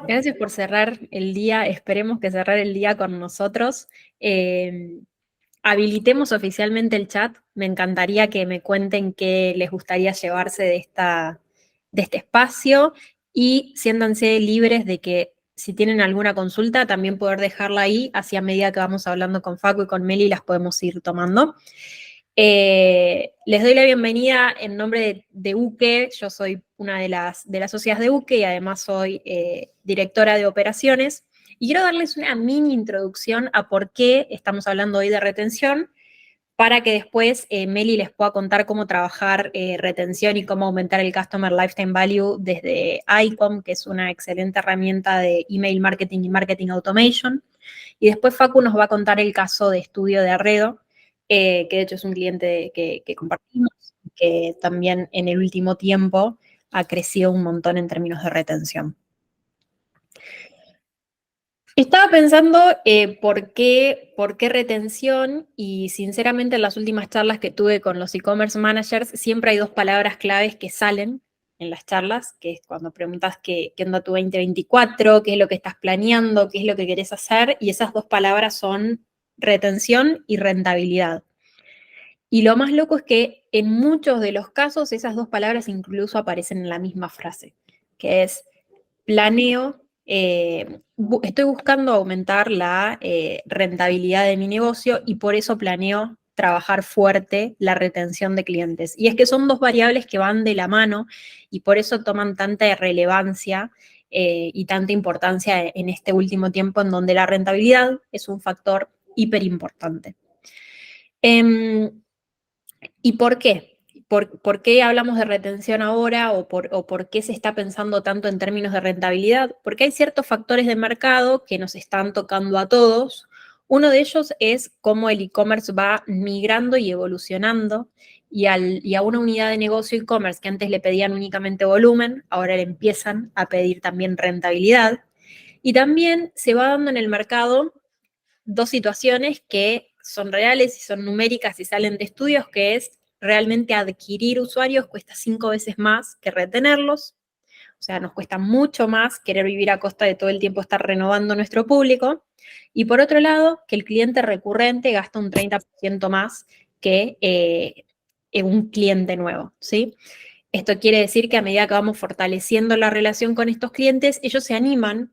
Gracias por cerrar el día. Esperemos que cerrar el día con nosotros. Eh, Habilitemos oficialmente el chat. Me encantaría que me cuenten qué les gustaría llevarse de este espacio y siéntanse libres de que si tienen alguna consulta, también poder dejarla ahí, así a medida que vamos hablando con Facu y con Meli las podemos ir tomando. Les doy la bienvenida en nombre de UKE. Yo soy una de las socias de UKE y además soy directora de operaciones. Y quiero darles una mini introducción a por qué estamos hablando hoy de retención, para que después Meli les pueda contar cómo trabajar retención y cómo aumentar el Customer Lifetime Value desde ICOM, que es una excelente herramienta de email marketing y marketing automation. Y después Facu nos va a contar el caso de estudio de Arredo, que de hecho es un cliente que compartimos, que también en el último tiempo ha crecido un montón en términos de retención. Estaba pensando por qué retención, y sinceramente en las últimas charlas que tuve con los e-commerce managers siempre hay dos palabras claves que salen en las charlas, que es cuando preguntas qué onda tu 2024, qué es lo que estás planeando, qué es lo que querés hacer, y esas dos palabras son retención y rentabilidad. Y lo más loco es que en muchos de los casos esas dos palabras incluso aparecen en la misma frase, que es planeo, estoy buscando aumentar la rentabilidad de mi negocio y por eso planeo trabajar fuerte la retención de clientes. Y es que son dos variables que van de la mano y por eso toman tanta relevancia y tanta importancia en este último tiempo en donde la rentabilidad es un factor hiper importante. ¿Y por qué? ¿Por qué hablamos de retención ahora o por qué se está pensando tanto en términos de rentabilidad? Porque hay ciertos factores de mercado que nos están tocando a todos. Uno de ellos es cómo el e-commerce va migrando y evolucionando y a una unidad de negocio e-commerce que antes le pedían únicamente volumen, ahora le empiezan a pedir también rentabilidad. Y también se va dando en el mercado dos situaciones que son reales y son numéricas y salen de estudios, que es realmente adquirir usuarios cuesta 5 veces más que retenerlos. O sea, nos cuesta mucho más querer vivir a costa de todo el tiempo estar renovando nuestro público. Y por otro lado, que el cliente recurrente gasta un 30% más que un cliente nuevo, ¿sí? Esto quiere decir que a medida que vamos fortaleciendo la relación con estos clientes, ellos se animan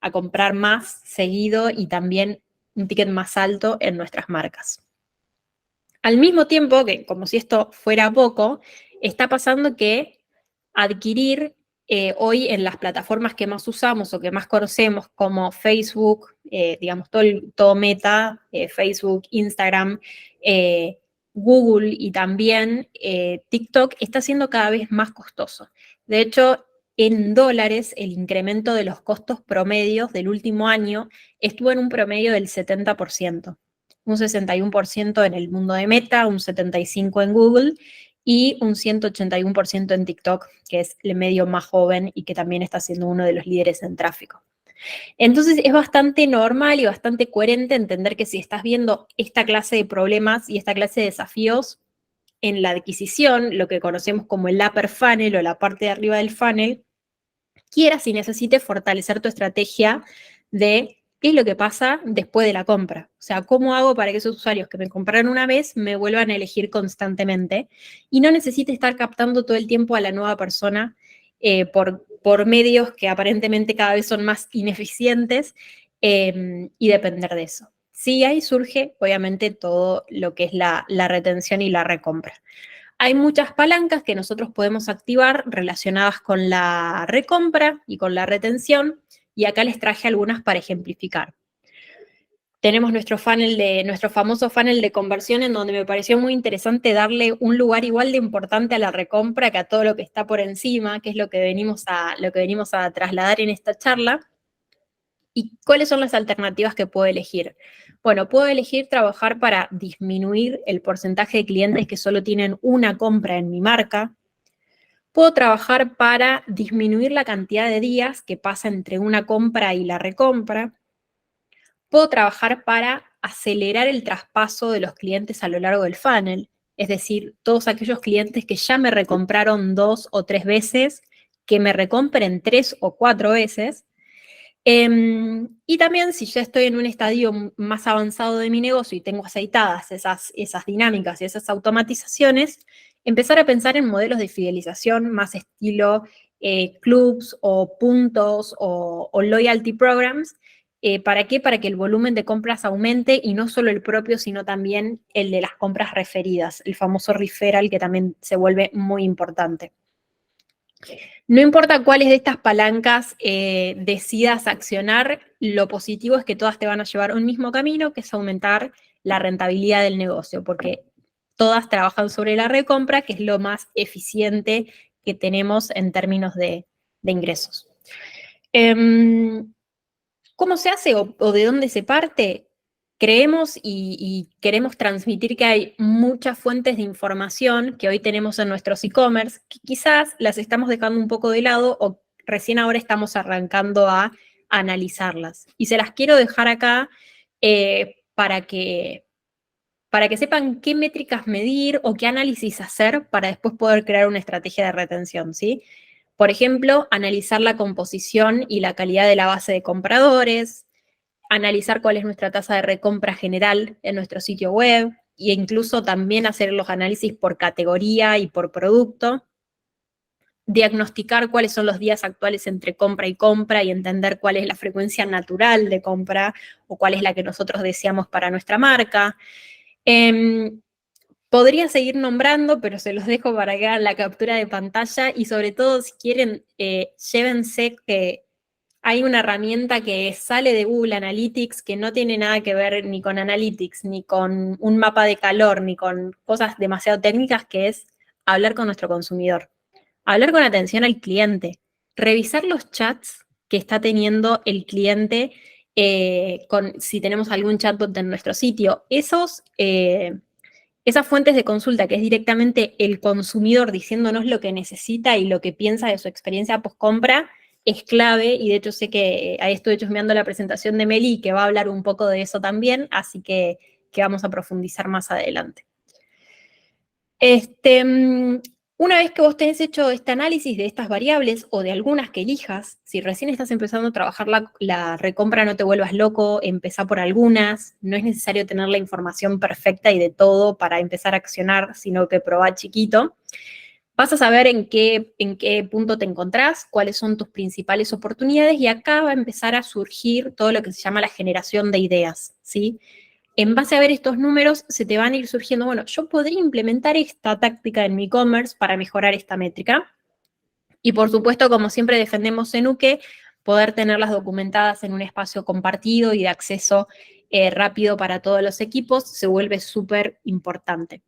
a comprar más seguido y también un ticket más alto en nuestras marcas. Al mismo tiempo que, como si esto fuera poco, está pasando que adquirir hoy en las plataformas que más usamos o que más conocemos, como Facebook, digamos, todo Meta, Facebook, Instagram, Google y también TikTok, está siendo cada vez más costoso. De hecho, en dólares, el incremento de los costos promedios del último año estuvo en un promedio del 70%, un 61% en el mundo de Meta, un 75% en Google y un 181% en TikTok, que es el medio más joven y que también está siendo uno de los líderes en tráfico. Entonces es bastante normal y bastante coherente entender que si estás viendo esta clase de problemas y esta clase de desafíos en la adquisición, lo que conocemos como el upper funnel o la parte de arriba del funnel, quieras y necesites fortalecer tu estrategia de qué es lo que pasa después de la compra. O sea, cómo hago para que esos usuarios que me compraron una vez me vuelvan a elegir constantemente y no necesite estar captando todo el tiempo a la nueva persona por medios que aparentemente cada vez son más ineficientes y depender de eso. Sí, ahí surge obviamente todo lo que es la retención y la recompra. Hay muchas palancas que nosotros podemos activar relacionadas con la recompra y con la retención, y acá les traje algunas para ejemplificar. Tenemos nuestro famoso funnel de conversión, en donde me pareció muy interesante darle un lugar igual de importante a la recompra que a todo lo que está por encima, que es lo que venimos a trasladar en esta charla. ¿Y cuáles son las alternativas que puedo elegir? Bueno, puedo elegir trabajar para disminuir el porcentaje de clientes que solo tienen una compra en mi marca. Puedo trabajar para disminuir la cantidad de días que pasa entre una compra y la recompra. Puedo trabajar para acelerar el traspaso de los clientes a lo largo del funnel, es decir, todos aquellos clientes que ya me recompraron 2 o 3 veces, que me recompren 3 o 4 veces. Y también si ya estoy en un estadio más avanzado de mi negocio y tengo aceitadas esas dinámicas y esas automatizaciones, empezar a pensar en modelos de fidelización más estilo clubs o puntos o loyalty programs. ¿Para qué? Para que el volumen de compras aumente y no solo el propio, sino también el de las compras referidas, el famoso referral que también se vuelve muy importante. No importa cuáles de estas palancas decidas accionar, lo positivo es que todas te van a llevar a un mismo camino, que es aumentar la rentabilidad del negocio, porque todas trabajan sobre la recompra, que es lo más eficiente que tenemos en términos de ingresos. ¿Cómo se hace o de dónde se parte? Creemos y queremos transmitir que hay muchas fuentes de información que hoy tenemos en nuestros e-commerce, que quizás las estamos dejando un poco de lado o recién ahora estamos arrancando a analizarlas. Y se las quiero dejar acá para que sepan qué métricas medir o qué análisis hacer para después poder crear una estrategia de retención, ¿sí? Por ejemplo, analizar la composición y la calidad de la base de compradores, analizar cuál es nuestra tasa de recompra general en nuestro sitio web e incluso también hacer los análisis por categoría y por producto, diagnosticar cuáles son los días actuales entre compra y entender cuál es la frecuencia natural de compra o cuál es la que nosotros deseamos para nuestra marca. Podría seguir nombrando, pero se los dejo para que hagan la captura de pantalla y sobre todo si quieren, llévense que hay una herramienta que sale de Google Analytics que no tiene nada que ver ni con Analytics, ni con un mapa de calor, ni con cosas demasiado técnicas, que es hablar con nuestro consumidor. Hablar con atención al cliente. Revisar los chats que está teniendo el cliente si tenemos algún chatbot en nuestro sitio. Esas fuentes de consulta, que es directamente el consumidor diciéndonos lo que necesita y lo que piensa de su experiencia post-compra, es clave, y de hecho sé que ahí estoy chusmeando la presentación de Meli, que va a hablar un poco de eso también, así que vamos a profundizar más adelante. Una vez que vos tenés hecho este análisis de estas variables o de algunas que elijas, si recién estás empezando a trabajar la recompra, no te vuelvas loco, empezá por algunas, no es necesario tener la información perfecta y de todo para empezar a accionar, sino que probá chiquito. Vas a saber en qué punto te encontrás, cuáles son tus principales oportunidades y acá va a empezar a surgir todo lo que se llama la generación de ideas, ¿sí? En base a ver estos números, se te van a ir surgiendo, bueno, yo podría implementar esta táctica en mi e-commerce para mejorar esta métrica. Y por supuesto, como siempre defendemos en UKE, poder tenerlas documentadas en un espacio compartido y de acceso rápido para todos los equipos se vuelve súper importante.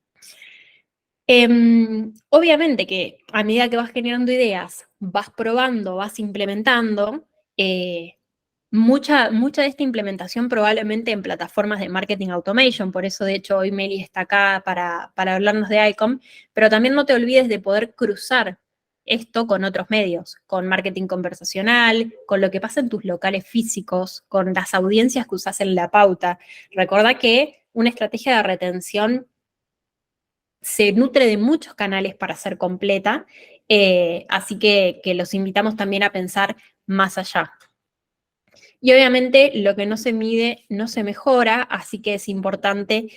Obviamente que a medida que vas generando ideas, vas probando, vas implementando, mucha de esta implementación probablemente en plataformas de marketing automation, por eso de hecho hoy Meli está acá para hablarnos de ICOM, pero también no te olvides de poder cruzar esto con otros medios, con marketing conversacional, con lo que pasa en tus locales físicos, con las audiencias que usas en la pauta. Recuerda que una estrategia de retención se nutre de muchos canales para ser completa, así que los invitamos también a pensar más allá. Y obviamente lo que no se mide no se mejora, así que es importante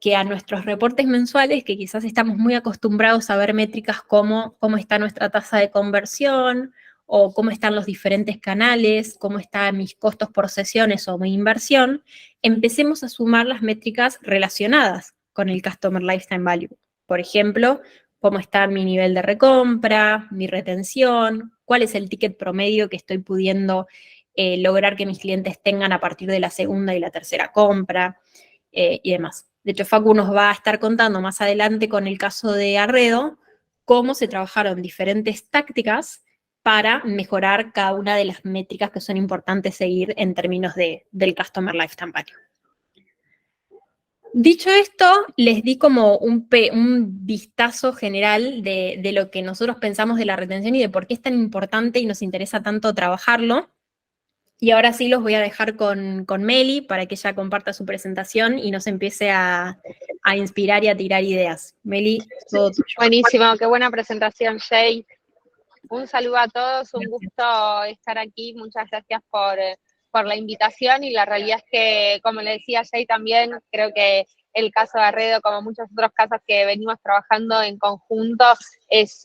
que a nuestros reportes mensuales, que quizás estamos muy acostumbrados a ver métricas como cómo está nuestra tasa de conversión o cómo están los diferentes canales, cómo están mis costos por sesiones o mi inversión, empecemos a sumar las métricas relacionadas con el Customer Lifetime Value. Por ejemplo, cómo está mi nivel de recompra, mi retención, cuál es el ticket promedio que estoy pudiendo lograr que mis clientes tengan a partir de la segunda y la tercera compra y demás. De hecho, Facu nos va a estar contando más adelante con el caso de Arredo cómo se trabajaron diferentes tácticas para mejorar cada una de las métricas que son importantes seguir en términos del Customer Lifetime Value. Dicho esto, les di como un vistazo general de lo que nosotros pensamos de la retención y de por qué es tan importante y nos interesa tanto trabajarlo. Y ahora sí los voy a dejar con Meli para que ella comparta su presentación y nos empiece a inspirar y a tirar ideas. Meli, todo tuyo. Buenísimo, qué buena presentación, Jay. Un saludo a todos, un gusto estar aquí, muchas gracias por la invitación y la realidad es que, como le decía Jay también, creo que el caso de Arredo, como muchos otros casos que venimos trabajando en conjunto, es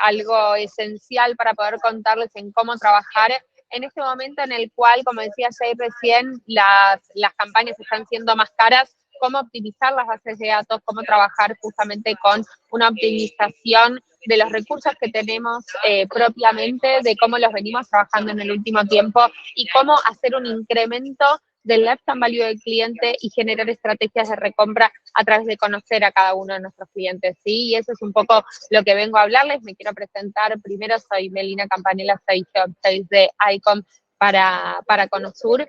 algo esencial para poder contarles en cómo trabajar en este momento en el cual, como decía Jay recién, las campañas están siendo más caras, cómo optimizar las bases de datos, cómo trabajar justamente con una optimización de los recursos que tenemos propiamente, de cómo los venimos trabajando en el último tiempo y cómo hacer un incremento del lifetime value del cliente y generar estrategias de recompra a través de conocer a cada uno de nuestros clientes, ¿sí? Y eso es un poco lo que vengo a hablarles. Me quiero presentar. Primero, soy Melina Campanella, soy Head of Sales de ICOM para Conosur.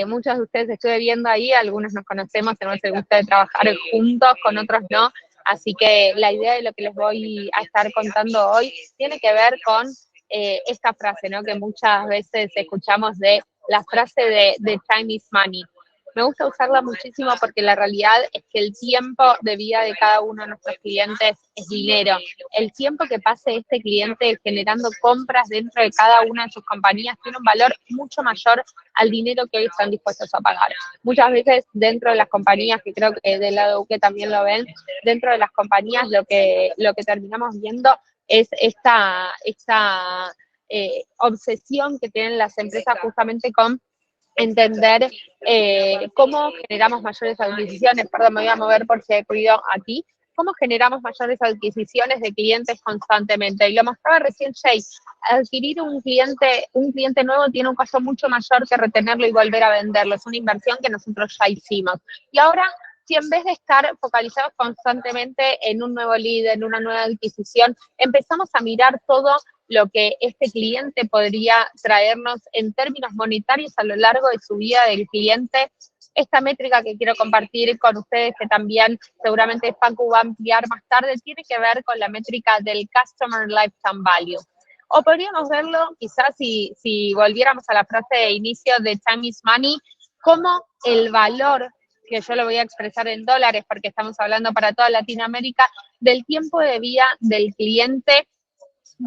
Muchos de ustedes estuve viendo ahí, algunos nos conocemos, tenemos el gusto de trabajar juntos, con otros no. Así que la idea de lo que les voy a estar contando hoy tiene que ver con esta frase, ¿no? Que muchas veces escuchamos de la frase de time is money. Me gusta usarla muchísimo porque la realidad es que el tiempo de vida de cada uno de nuestros clientes es dinero. El tiempo que pase este cliente generando compras dentro de cada una de sus compañías tiene un valor mucho mayor al dinero que hoy están dispuestos a pagar. Muchas veces dentro de las compañías, que creo que del lado que también lo ven, dentro de las compañías lo que terminamos viendo es esta obsesión que tienen las empresas justamente con entender cómo generamos mayores adquisiciones. Perdón, me voy a mover por si hay ruido aquí. ¿Cómo generamos mayores adquisiciones de clientes constantemente? Y lo mostraba recién Jay. Adquirir un cliente nuevo tiene un costo mucho mayor que retenerlo y volver a venderlo. Es una inversión que nosotros ya hicimos. Y ahora, si en vez de estar focalizados constantemente en un nuevo lead, en una nueva adquisición, empezamos a mirar todo lo que este cliente podría traernos en términos monetarios a lo largo de su vida del cliente. Esta métrica que quiero compartir con ustedes, que también seguramente Facu va a ampliar más tarde, tiene que ver con la métrica del Customer Lifetime Value. O podríamos verlo, quizás si volviéramos a la frase de inicio de Time is Money, como el valor, que yo lo voy a expresar en dólares porque estamos hablando para toda Latinoamérica, del tiempo de vida del cliente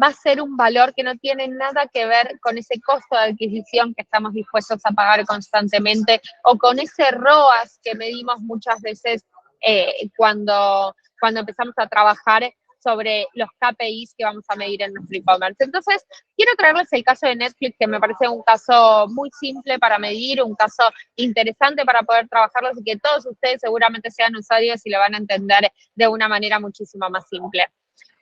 va a ser un valor que no tiene nada que ver con ese costo de adquisición que estamos dispuestos a pagar constantemente o con ese ROAS que medimos muchas veces cuando empezamos a trabajar sobre los KPIs que vamos a medir en nuestro e-commerce. Entonces, quiero traerles el caso de Netflix, que me parece un caso muy simple para medir, un caso interesante para poder trabajarlo, y que todos ustedes seguramente sean usuarios y lo van a entender de una manera muchísimo más simple.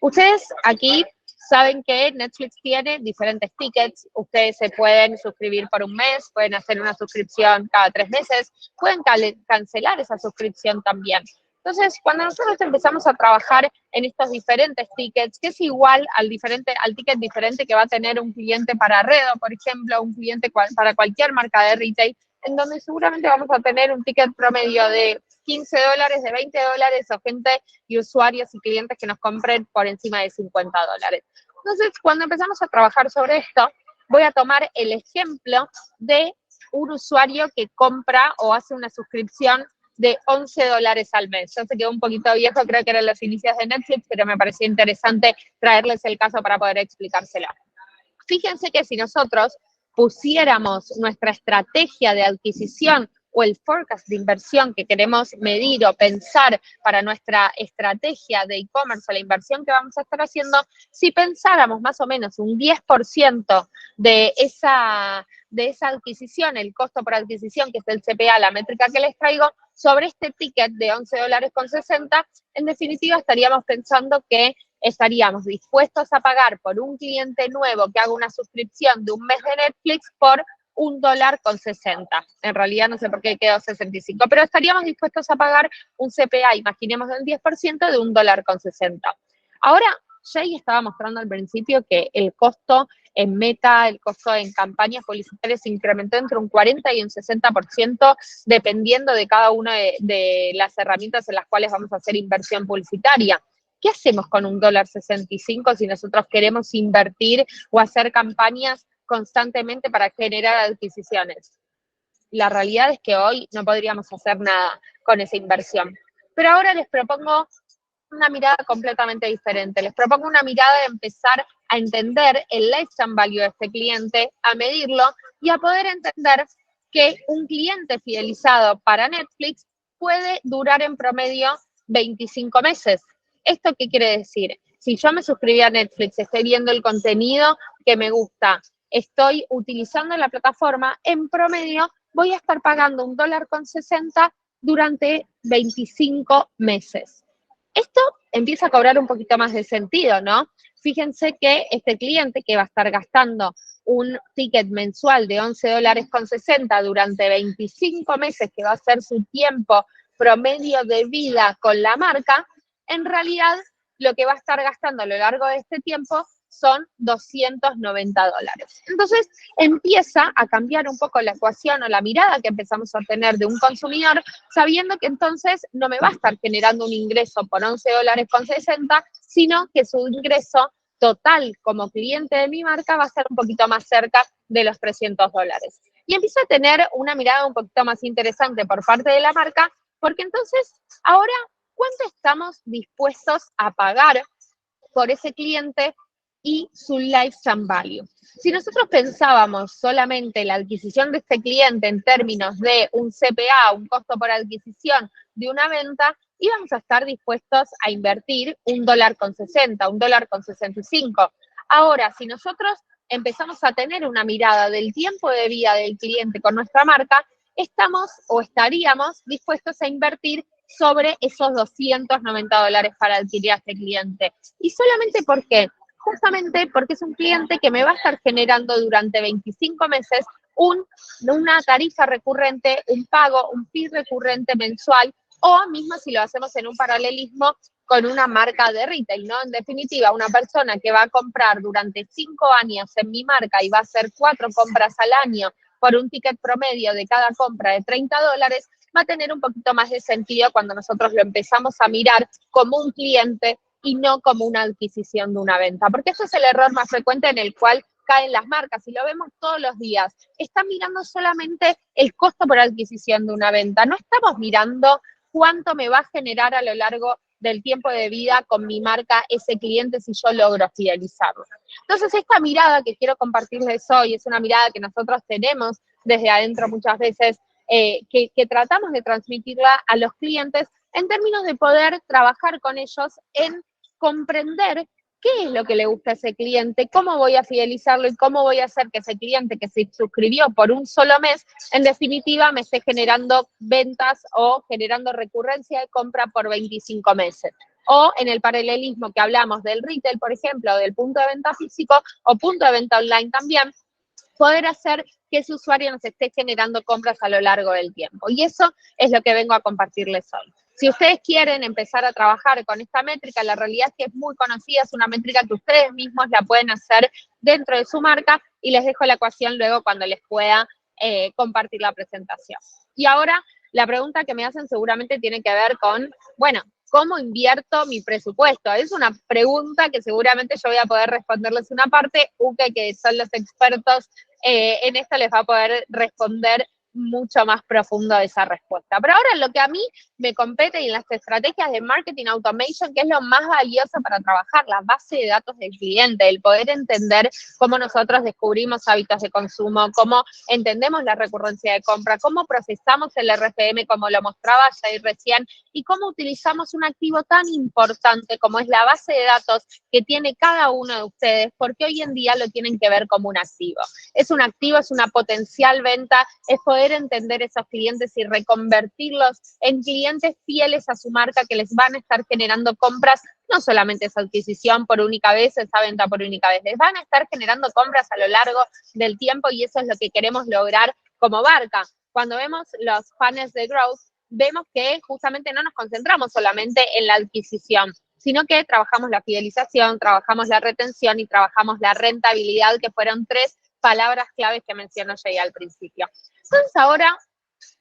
Ustedes aquí saben que Netflix tiene diferentes tickets. Ustedes se pueden suscribir por un mes, pueden hacer una suscripción cada 3 meses, pueden cancelar esa suscripción también. Entonces, cuando nosotros empezamos a trabajar en estos diferentes tickets, que es igual al ticket diferente que va a tener un cliente para Arredo, por ejemplo, un cliente para cualquier marca de retail, en donde seguramente vamos a tener un ticket promedio de $15, de $20, o gente y usuarios y clientes que nos compren por encima de $50. Entonces, cuando empezamos a trabajar sobre esto, voy a tomar el ejemplo de un usuario que compra o hace una suscripción de $11 al mes. Ya se quedó un poquito viejo, creo que eran los inicios de Netflix, pero me pareció interesante traerles el caso para poder explicárselo. Fíjense que si nosotros pusiéramos nuestra estrategia de adquisición o el forecast de inversión que queremos medir o pensar para nuestra estrategia de e-commerce o la inversión que vamos a estar haciendo, si pensáramos más o menos un 10% de esa adquisición, el costo por adquisición, que es el CPA, la métrica que les traigo, sobre este ticket de $11.60, en definitiva estaríamos pensando que estaríamos dispuestos a pagar por un cliente nuevo que haga una suscripción de un mes de Netflix por $1.60. En realidad no sé por qué quedó 65, pero estaríamos dispuestos a pagar un CPA, imaginemos del 10% de $1.60. Ahora, Jay estaba mostrando al principio que el costo en Meta, el costo en campañas publicitarias se incrementó entre un 40 y un 60% dependiendo de cada una de las herramientas en las cuales vamos a hacer inversión publicitaria. ¿Qué hacemos con $1.65 si nosotros queremos invertir o hacer campañas constantemente para generar adquisiciones? La realidad es que hoy no podríamos hacer nada con esa inversión. Pero ahora les propongo una mirada completamente diferente. Les propongo una mirada de empezar a entender el lifetime value de este cliente, a medirlo y a poder entender que un cliente fidelizado para Netflix puede durar en promedio 25 meses. ¿Esto qué quiere decir? Si yo me suscribí a Netflix, estoy viendo el contenido que me gusta, estoy utilizando la plataforma, en promedio voy a estar pagando $1.60 durante 25 meses. Esto empieza a cobrar un poquito más de sentido, ¿no? Fíjense que este cliente que va a estar gastando un ticket mensual de $11.60 durante 25 meses, que va a ser su tiempo promedio de vida con la marca, en realidad lo que va a estar gastando a lo largo de este tiempo son $290. Entonces empieza a cambiar un poco la ecuación o la mirada que empezamos a tener de un consumidor, sabiendo que entonces no me va a estar generando un ingreso por $11.60, sino que su ingreso total como cliente de mi marca va a ser un poquito más cerca de los $300. Y empieza a tener una mirada un poquito más interesante por parte de la marca, porque entonces ahora, ¿cuánto estamos dispuestos a pagar por ese cliente y su lifetime value? Si nosotros pensábamos solamente la adquisición de este cliente en términos de un CPA, un costo por adquisición de una venta, íbamos a estar dispuestos a invertir $1.60, $1.65. Ahora, si nosotros empezamos a tener una mirada del tiempo de vida del cliente con nuestra marca, estamos o estaríamos dispuestos a invertir sobre esos $290 para adquirir a este cliente. ¿Y solamente por qué? Justamente porque es un cliente que me va a estar generando durante 25 meses una tarifa recurrente, un pago, un fee recurrente mensual, o mismo si lo hacemos en un paralelismo con una marca de retail, ¿no? En definitiva, una persona que va a comprar durante 5 años en mi marca y va a hacer 4 compras al año por un ticket promedio de cada compra de $30, va a tener un poquito más de sentido cuando nosotros lo empezamos a mirar como un cliente y no como una adquisición de una venta. Porque ese es el error más frecuente en el cual caen las marcas y lo vemos todos los días. Están mirando solamente el costo por adquisición de una venta. No estamos mirando cuánto me va a generar a lo largo del tiempo de vida con mi marca ese cliente si yo logro fidelizarlo. Entonces, esta mirada que quiero compartirles hoy es una mirada que nosotros tenemos desde adentro muchas veces, que tratamos de transmitirla a los clientes en términos de poder trabajar con ellos en comprender qué es lo que le gusta a ese cliente, cómo voy a fidelizarlo y cómo voy a hacer que ese cliente que se suscribió por un solo mes, en definitiva, me esté generando ventas o generando recurrencia de compra por 25 meses. O en el paralelismo que hablamos del retail, por ejemplo, del punto de venta físico o punto de venta online también, poder hacer que ese usuario nos esté generando compras a lo largo del tiempo. Y eso es lo que vengo a compartirles hoy. Si ustedes quieren empezar a trabajar con esta métrica, la realidad es que es muy conocida, es una métrica que ustedes mismos la pueden hacer dentro de su marca y les dejo la ecuación luego cuando les pueda compartir la presentación. Y ahora, la pregunta que me hacen seguramente tiene que ver con, bueno, ¿cómo invierto mi presupuesto? Es una pregunta que seguramente yo voy a poder responderles una parte, Uke, que son los expertos en esto, les va a poder responder mucho más profundo esa respuesta. Pero ahora lo que a mí me compete y en las estrategias de marketing automation, que es lo más valioso para trabajar, la base de datos del cliente, el poder entender cómo nosotros descubrimos hábitos de consumo, cómo entendemos la recurrencia de compra, cómo procesamos el RFM, como lo mostraba Jair recién, y cómo utilizamos un activo tan importante como es la base de datos que tiene cada uno de ustedes, porque hoy en día lo tienen que ver como un activo. Es un activo, es una potencial venta, es poder entender esos clientes y reconvertirlos en clientes fieles a su marca que les van a estar generando compras, no solamente esa adquisición por única vez, esa venta por única vez, les van a estar generando compras a lo largo del tiempo y eso es lo que queremos lograr como marca. Cuando vemos los funnels de growth, vemos que justamente no nos concentramos solamente en la adquisición, sino que trabajamos la fidelización, trabajamos la retención y trabajamos la rentabilidad, que fueron 3 palabras claves que mencionó Jay al principio. Entonces ahora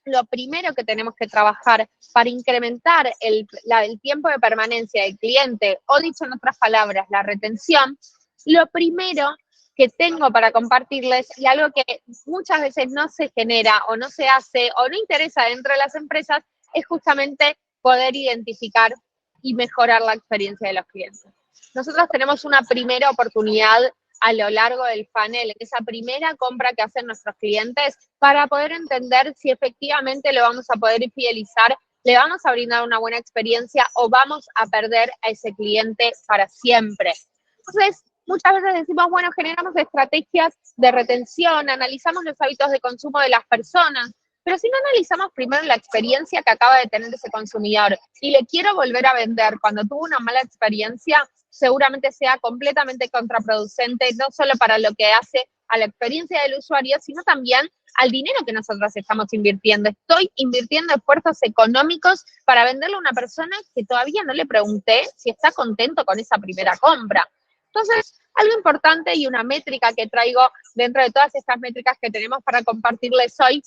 lo primero que tenemos que trabajar para incrementar el tiempo de permanencia del cliente, o dicho en otras palabras, la retención, lo primero que tengo para compartirles, y algo que muchas veces no se genera o no se hace o no interesa dentro de las empresas, es justamente poder identificar y mejorar la experiencia de los clientes. Nosotros tenemos una primera oportunidad a lo largo del funnel, en esa primera compra que hacen nuestros clientes, para poder entender si efectivamente lo vamos a poder fidelizar, le vamos a brindar una buena experiencia o vamos a perder a ese cliente para siempre. Entonces, muchas veces decimos, bueno, generamos estrategias de retención, analizamos los hábitos de consumo de las personas, pero si no analizamos primero la experiencia que acaba de tener ese consumidor y le quiero volver a vender cuando tuvo una mala experiencia, seguramente sea completamente contraproducente, no solo para lo que hace a la experiencia del usuario, sino también al dinero que nosotros estamos invirtiendo. Estoy invirtiendo esfuerzos económicos para venderle a una persona que todavía no le pregunté si está contento con esa primera compra. Entonces, algo importante y una métrica que traigo dentro de todas estas métricas que tenemos para compartirles hoy,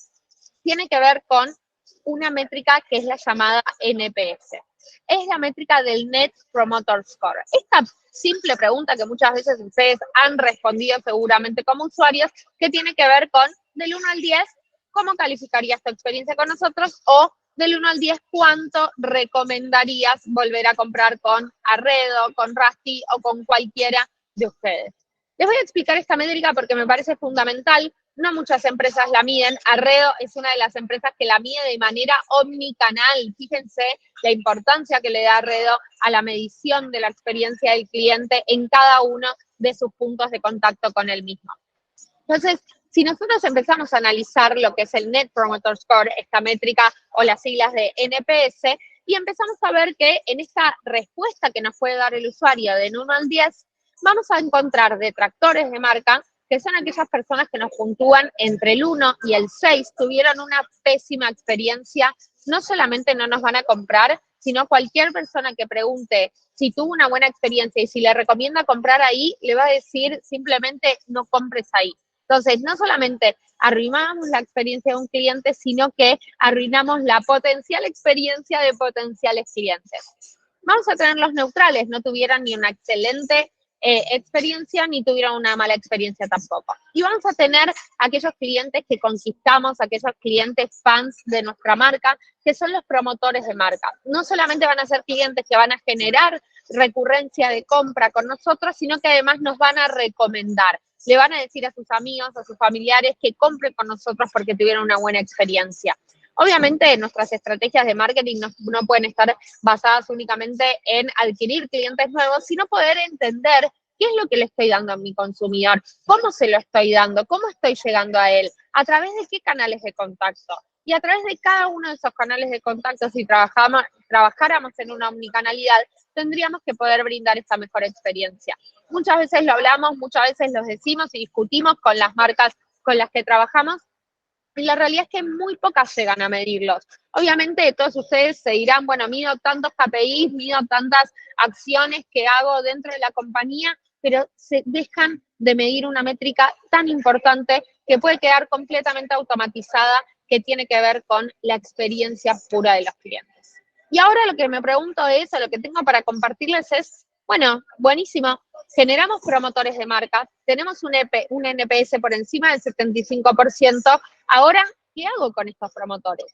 tiene que ver con una métrica que es la llamada NPS. Es la métrica del Net Promoter Score. Esta simple pregunta que muchas veces ustedes han respondido seguramente como usuarios, que tiene que ver con, del 1 al 10, ¿cómo calificarías tu experiencia con nosotros? O del 1 al 10, ¿cuánto recomendarías volver a comprar con Arredo, con Rusty o con cualquiera de ustedes? Les voy a explicar esta métrica porque me parece fundamental. No muchas empresas la miden. Arredo es una de las empresas que la mide de manera omnicanal. Fíjense la importancia que le da Arredo a la medición de la experiencia del cliente en cada uno de sus puntos de contacto con él mismo. Entonces, si nosotros empezamos a analizar lo que es el Net Promoter Score, esta métrica o las siglas de NPS, y empezamos a ver que en esta respuesta que nos puede dar el usuario del 1 al 10, vamos a encontrar detractores de marca, que son aquellas personas que nos puntúan entre el 1 y el 6, tuvieron una pésima experiencia, no solamente no nos van a comprar, sino cualquier persona que pregunte si tuvo una buena experiencia y si le recomienda comprar ahí, le va a decir simplemente no compres ahí. Entonces, no solamente arruinamos la experiencia de un cliente, sino que arruinamos la potencial experiencia de potenciales clientes. Vamos a tener los neutrales, no tuvieron ni una excelente experiencia ni tuvieron una mala experiencia tampoco. Y vamos a tener aquellos clientes que conquistamos, aquellos clientes fans de nuestra marca, que son los promotores de marca. No solamente van a ser clientes que van a generar recurrencia de compra con nosotros, sino que además nos van a recomendar. Le van a decir a sus amigos, a sus familiares que compren con nosotros porque tuvieron una buena experiencia. Obviamente, nuestras estrategias de marketing no pueden estar basadas únicamente en adquirir clientes nuevos, sino poder entender qué es lo que le estoy dando a mi consumidor, cómo se lo estoy dando, cómo estoy llegando a él, a través de qué canales de contacto. Y a través de cada uno de esos canales de contacto, si trabajáramos en una omnicanalidad, tendríamos que poder brindar esta mejor experiencia. Muchas veces lo hablamos, muchas veces lo decimos y discutimos con las marcas con las que trabajamos, y la realidad es que muy pocas llegan a medirlos. Obviamente todos ustedes se dirán, bueno, mido tantos KPIs, mido tantas acciones que hago dentro de la compañía, pero se dejan de medir una métrica tan importante que puede quedar completamente automatizada, que tiene que ver con la experiencia pura de los clientes. Y ahora lo que me pregunto es, o lo que tengo para compartirles es, bueno, buenísimo, generamos promotores de marca, tenemos un NPS por encima del 75%, ahora, ¿qué hago con estos promotores?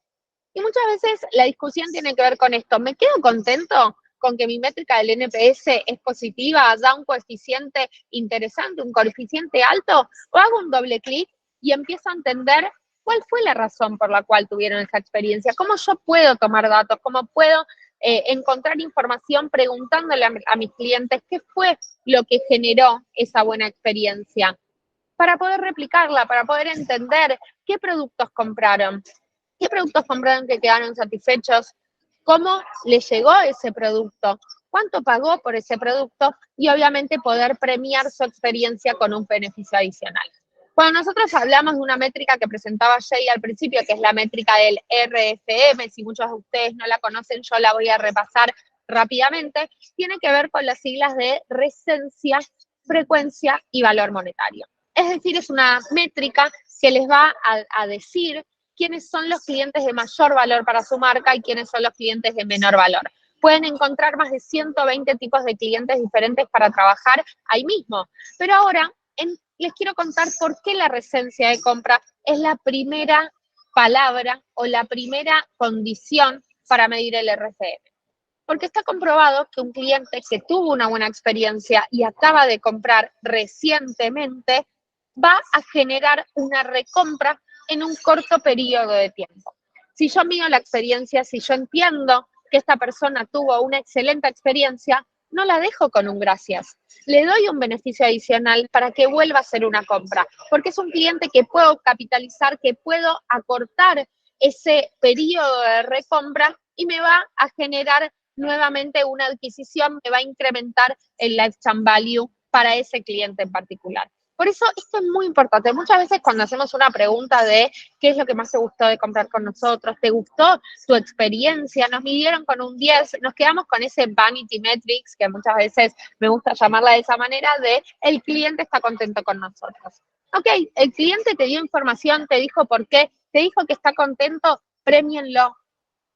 Y muchas veces la discusión tiene que ver con esto, ¿me quedo contento con que mi métrica del NPS es positiva, da un coeficiente interesante, un coeficiente alto, o hago un doble clic y empiezo a entender cuál fue la razón por la cual tuvieron esa experiencia, cómo yo puedo tomar datos, cómo puedo encontrar información preguntándole a mis clientes qué fue lo que generó esa buena experiencia, para poder replicarla, para poder entender qué productos compraron que quedaron satisfechos, cómo les llegó ese producto, cuánto pagó por ese producto y obviamente poder premiar su experiencia con un beneficio adicional. Cuando nosotros hablamos de una métrica que presentaba Jay al principio, que es la métrica del RFM, si muchos de ustedes no la conocen, yo la voy a repasar rápidamente, tiene que ver con las siglas de recensia, frecuencia y valor monetario. Es decir, es una métrica que les va a decir quiénes son los clientes de mayor valor para su marca y quiénes son los clientes de menor valor. Pueden encontrar más de 120 tipos de clientes diferentes para trabajar ahí mismo. Pero ahora les quiero contar por qué la recensia de compra es la primera palabra o la primera condición para medir el RFM. Porque está comprobado que un cliente que tuvo una buena experiencia y acaba de comprar recientemente va a generar una recompra en un corto periodo de tiempo. Si yo mido la experiencia, si yo entiendo que esta persona tuvo una excelente experiencia, no la dejo con un gracias. Le doy un beneficio adicional para que vuelva a hacer una compra, porque es un cliente que puedo capitalizar, que puedo acortar ese periodo de recompra y me va a generar nuevamente una adquisición, me va a incrementar el lifetime value para ese cliente en particular. Por eso esto es muy importante. Muchas veces cuando hacemos una pregunta de qué es lo que más te gustó de comprar con nosotros, ¿te gustó tu experiencia? Nos midieron con un 10, nos quedamos con ese vanity metrics, que muchas veces me gusta llamarla de esa manera, de el cliente está contento con nosotros. Ok, el cliente te dio información, te dijo por qué, te dijo que está contento, premienlo.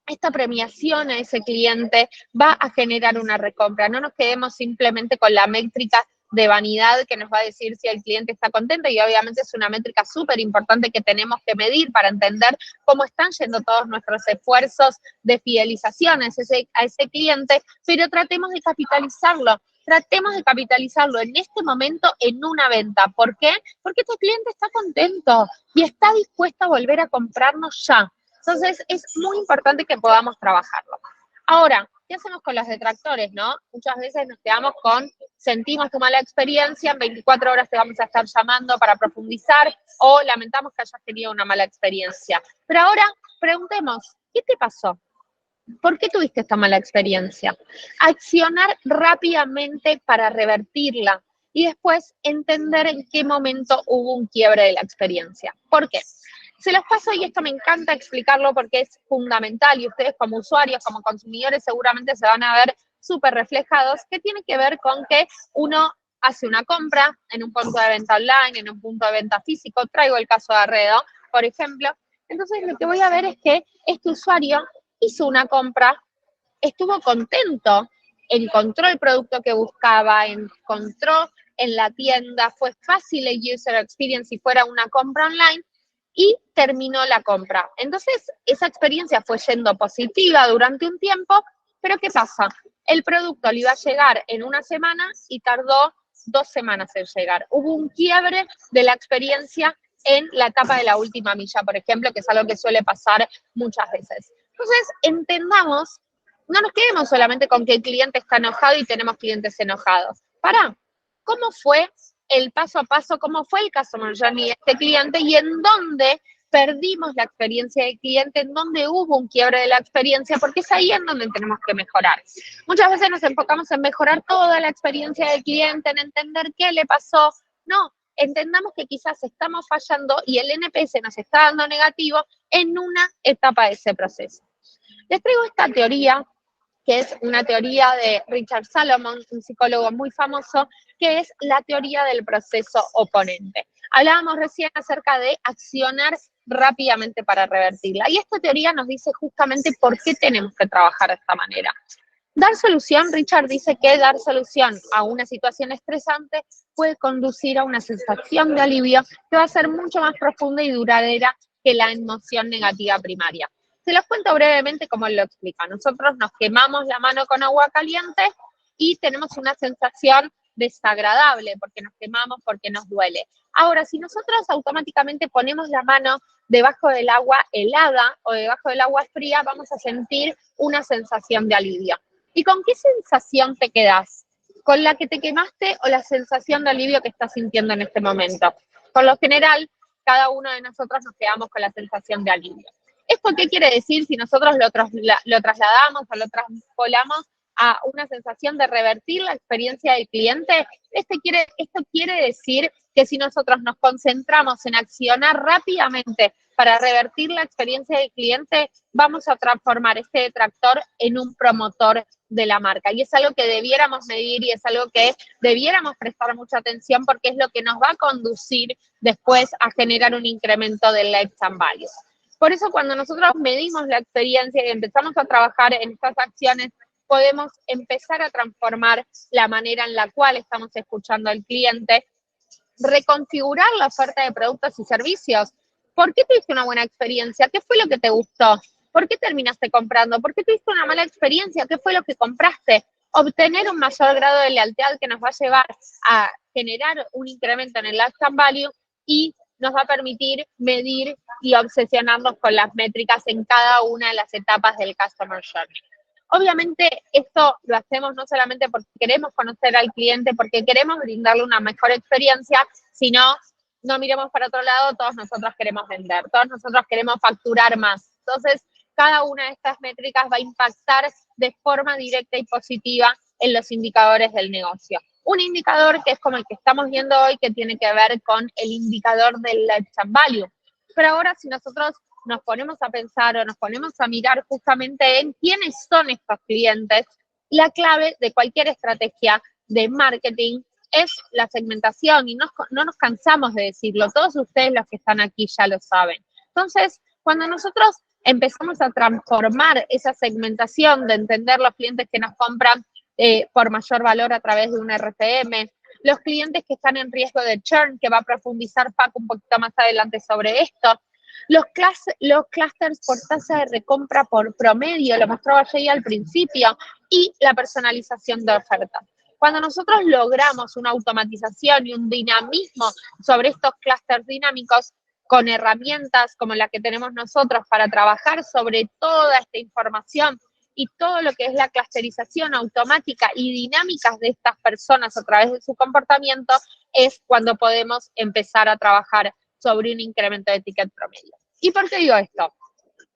Esta premiación a ese cliente va a generar una recompra. No nos quedemos simplemente con la métrica de vanidad que nos va a decir si el cliente está contento, y obviamente es una métrica súper importante que tenemos que medir para entender cómo están yendo todos nuestros esfuerzos de fidelización a ese cliente, pero tratemos de capitalizarlo. Tratemos de capitalizarlo en este momento en una venta. ¿Por qué? Porque este cliente está contento y está dispuesto a volver a comprarnos ya. Entonces, es muy importante que podamos trabajarlo. Ahora, ¿qué hacemos con los detractores, no? Muchas veces nos quedamos con, sentimos tu mala experiencia, en 24 horas te vamos a estar llamando para profundizar, o lamentamos que hayas tenido una mala experiencia. Pero ahora, preguntemos, ¿qué te pasó? ¿Por qué tuviste esta mala experiencia? Accionar rápidamente para revertirla y después entender en qué momento hubo un quiebre de la experiencia. ¿Por qué? Se los paso y esto me encanta explicarlo porque es fundamental y ustedes como usuarios, como consumidores seguramente se van a ver súper reflejados, que tiene que ver con que uno hace una compra en un punto de venta online, en un punto de venta físico. Traigo el caso de Arredo, por ejemplo. Entonces lo que voy a ver es que este usuario hizo una compra, estuvo contento, encontró el producto que buscaba, encontró en la tienda, fue fácil el user experience si fuera una compra online, y terminó la compra. Entonces, esa experiencia fue yendo positiva durante un tiempo, pero ¿qué pasa? El producto le iba a llegar en una semana y tardó 2 semanas en llegar. Hubo un quiebre de la experiencia en la etapa de la última milla, por ejemplo, que es algo que suele pasar muchas veces. Entonces, entendamos, no nos quedemos solamente con que el cliente está enojado y tenemos clientes enojados. ¿Cómo fue el paso a paso, cómo fue el customer journey de este cliente y en dónde perdimos la experiencia del cliente, en dónde hubo un quiebre de la experiencia? Porque es ahí en donde tenemos que mejorar. Muchas veces nos enfocamos en mejorar toda la experiencia del cliente, en entender qué le pasó. No, entendamos que quizás estamos fallando y el NPS nos está dando negativo en una etapa de ese proceso. Les traigo esta teoría, que es una teoría de Richard Salomon, un psicólogo muy famoso, que es la teoría del proceso oponente. Hablábamos recién acerca de accionar rápidamente para revertirla. Y esta teoría nos dice justamente por qué tenemos que trabajar de esta manera. Dar solución, Richard dice que dar solución a una situación estresante puede conducir a una sensación de alivio que va a ser mucho más profunda y duradera que la emoción negativa primaria. Se los cuento brevemente cómo lo explica. Nosotros nos quemamos la mano con agua caliente y tenemos una sensación desagradable porque nos quemamos, porque nos duele. Ahora, si nosotros automáticamente ponemos la mano debajo del agua helada o debajo del agua fría, vamos a sentir una sensación de alivio. ¿Y con qué sensación te quedás? ¿Con la que te quemaste o la sensación de alivio que estás sintiendo en este momento? Por lo general, cada uno de nosotros nos quedamos con la sensación de alivio. ¿Esto qué quiere decir si nosotros lo trasladamos o lo traspolamos a una sensación de revertir la experiencia del cliente? Esto quiere decir que si nosotros nos concentramos en accionar rápidamente para revertir la experiencia del cliente, vamos a transformar este detractor en un promotor de la marca. Y es algo que debiéramos medir y es algo que debiéramos prestar mucha atención porque es lo que nos va a conducir después a generar un incremento del lifetime value. Por eso cuando nosotros medimos la experiencia y empezamos a trabajar en estas acciones, podemos empezar a transformar la manera en la cual estamos escuchando al cliente, reconfigurar la oferta de productos y servicios. ¿Por qué tuviste una buena experiencia? ¿Qué fue lo que te gustó? ¿Por qué terminaste comprando? ¿Por qué tuviste una mala experiencia? ¿Qué fue lo que compraste? Obtener un mayor grado de lealtad que nos va a llevar a generar un incremento en el lifetime value y nos va a permitir medir y obsesionarnos con las métricas en cada una de las etapas del Customer Journey. Obviamente esto lo hacemos no solamente porque queremos conocer al cliente, porque queremos brindarle una mejor experiencia, sino no miremos para otro lado, todos nosotros queremos vender, todos nosotros queremos facturar más. Entonces, cada una de estas métricas va a impactar de forma directa y positiva en los indicadores del negocio. Un indicador que es como el que estamos viendo hoy, que tiene que ver con el indicador del lifetime value. Pero ahora, si nosotros nos ponemos a pensar o nos ponemos a mirar justamente en quiénes son estos clientes, la clave de cualquier estrategia de marketing es la segmentación y no nos cansamos de decirlo. Todos ustedes los que están aquí ya lo saben. Entonces, cuando nosotros empezamos a transformar esa segmentación de entender los clientes que nos compran por mayor valor a través de un RFM, los clientes que están en riesgo de churn, que va a profundizar Paco un poquito más adelante sobre esto, los clusters por tasa de recompra por promedio, lo mostraba Jay al principio, y la personalización de ofertas. Cuando nosotros logramos una automatización y un dinamismo sobre estos clusters dinámicos, con herramientas como la que tenemos nosotros para trabajar sobre toda esta información y todo lo que es la clusterización automática y dinámicas de estas personas a través de su comportamiento, es cuando podemos empezar a trabajar sobre un incremento de ticket promedio. ¿Y por qué digo esto?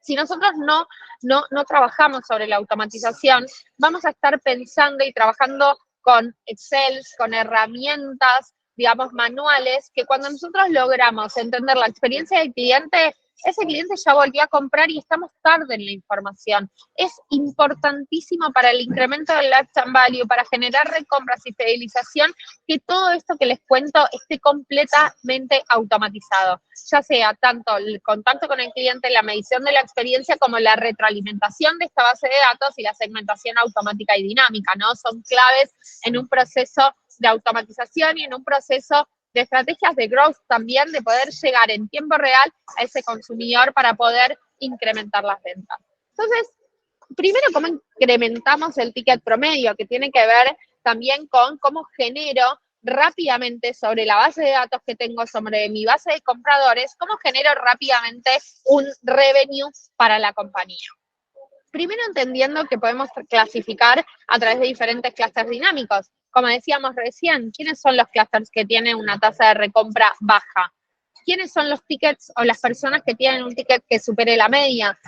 Si nosotros no trabajamos sobre la automatización, vamos a estar pensando y trabajando con Excel, con herramientas, digamos, manuales, que cuando nosotros logramos entender la experiencia del cliente, ese cliente ya volvió a comprar y estamos tarde en la información. Es importantísimo para el incremento del lifetime value, para generar recompras y fidelización, que todo esto que les cuento esté completamente automatizado, ya sea tanto el contacto con el cliente, la medición de la experiencia, como la retroalimentación de esta base de datos y la segmentación automática y dinámica, ¿no? Son claves en un proceso de automatización y en un proceso de estrategias de growth también, de poder llegar en tiempo real a ese consumidor para poder incrementar las ventas. Entonces, primero, ¿cómo incrementamos el ticket promedio? Que tiene que ver también con cómo genero rápidamente sobre la base de datos que tengo, sobre mi base de compradores, cómo genero rápidamente un revenue para la compañía. Primero, entendiendo que podemos clasificar a través de diferentes clusters dinámicos. Como decíamos recién, ¿quiénes son los clusters que tienen una tasa de recompra baja? ¿Quiénes son los tickets o las personas que tienen un ticket que supere la media?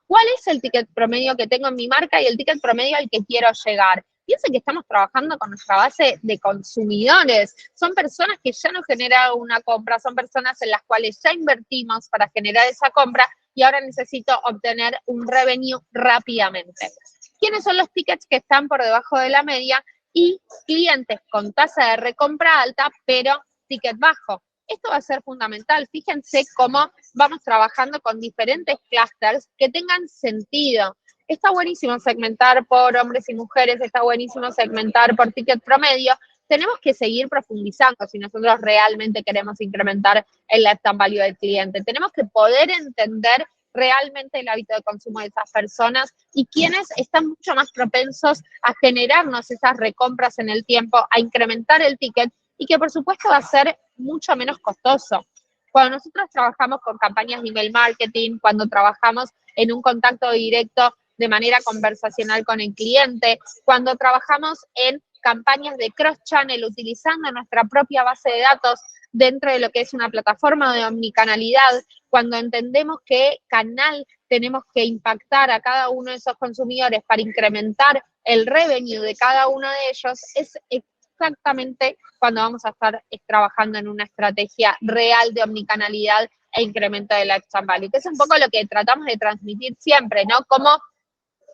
¿Cuál es el ticket promedio que tengo en mi marca y el ticket promedio al que quiero llegar? Piensen que estamos trabajando con nuestra base de consumidores. Son personas que ya nos generan una compra, son personas en las cuales ya invertimos para generar esa compra y ahora necesito obtener un revenue rápidamente. ¿Quiénes son los tickets que están por debajo de la media? Y clientes con tasa de recompra alta, pero ticket bajo. Esto va a ser fundamental. Fíjense cómo vamos trabajando con diferentes clusters que tengan sentido. Está buenísimo segmentar por hombres y mujeres, está buenísimo segmentar por ticket promedio. Tenemos que seguir profundizando si nosotros realmente queremos incrementar el lifetime value del cliente. Tenemos que poder entender realmente el hábito de consumo de esas personas y quienes están mucho más propensos a generarnos esas recompras en el tiempo, a incrementar el ticket y que por supuesto va a ser mucho menos costoso. Cuando nosotros trabajamos con campañas de email marketing, cuando trabajamos en un contacto directo de manera conversacional con el cliente, cuando trabajamos en campañas de cross-channel utilizando nuestra propia base de datos dentro de lo que es una plataforma de omnicanalidad, cuando entendemos qué canal tenemos que impactar a cada uno de esos consumidores para incrementar el revenue de cada uno de ellos, es exactamente cuando vamos a estar trabajando en una estrategia real de omnicanalidad e incremento de lifetime value, que es un poco lo que tratamos de transmitir siempre, ¿no? Cómo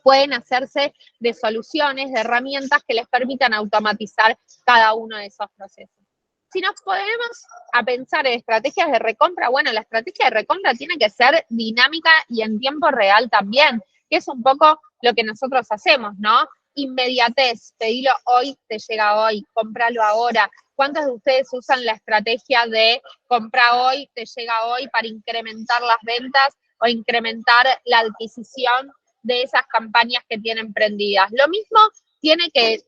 pueden hacerse de soluciones, de herramientas que les permitan automatizar cada uno de esos procesos. Si nos ponemos a pensar en estrategias de recompra, bueno, la estrategia de recompra tiene que ser dinámica y en tiempo real también, que es un poco lo que nosotros hacemos, ¿no? Inmediatez, pedilo hoy, te llega hoy, cómpralo ahora. ¿Cuántos de ustedes usan la estrategia de compra hoy, te llega hoy para incrementar las ventas o incrementar la adquisición de esas campañas que tienen prendidas. Lo mismo tiene que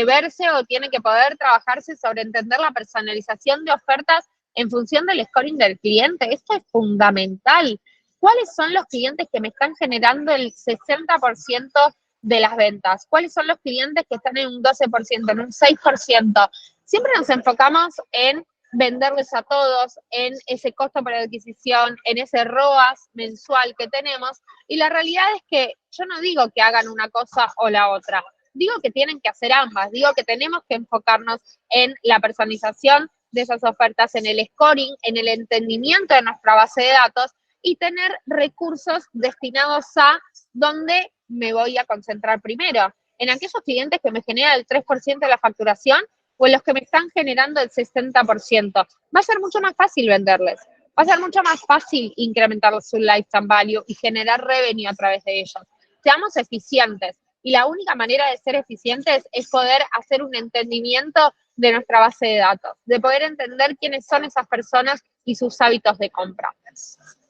verse o tiene que poder trabajarse sobre entender la personalización de ofertas en función del scoring del cliente. Esto es fundamental. ¿Cuáles son los clientes que me están generando el 60% de las ventas? ¿Cuáles son los clientes que están en un 12%, en un 6%? Siempre nos enfocamos en venderles a todos, en ese costo por adquisición, en ese ROAS mensual que tenemos. Y la realidad es que yo no digo que hagan una cosa o la otra. Digo que tienen que hacer ambas. Digo que tenemos que enfocarnos en la personalización de esas ofertas, en el scoring, en el entendimiento de nuestra base de datos y tener recursos destinados a dónde me voy a concentrar primero. En aquellos clientes que me generan el 3% de la facturación o en los que me están generando el 60%. Va a ser mucho más fácil venderles. Va a ser mucho más fácil incrementar su lifetime value y generar revenue a través de ellos. Seamos eficientes. Y la única manera de ser eficientes es poder hacer un entendimiento de nuestra base de datos, de poder entender quiénes son esas personas y sus hábitos de compra.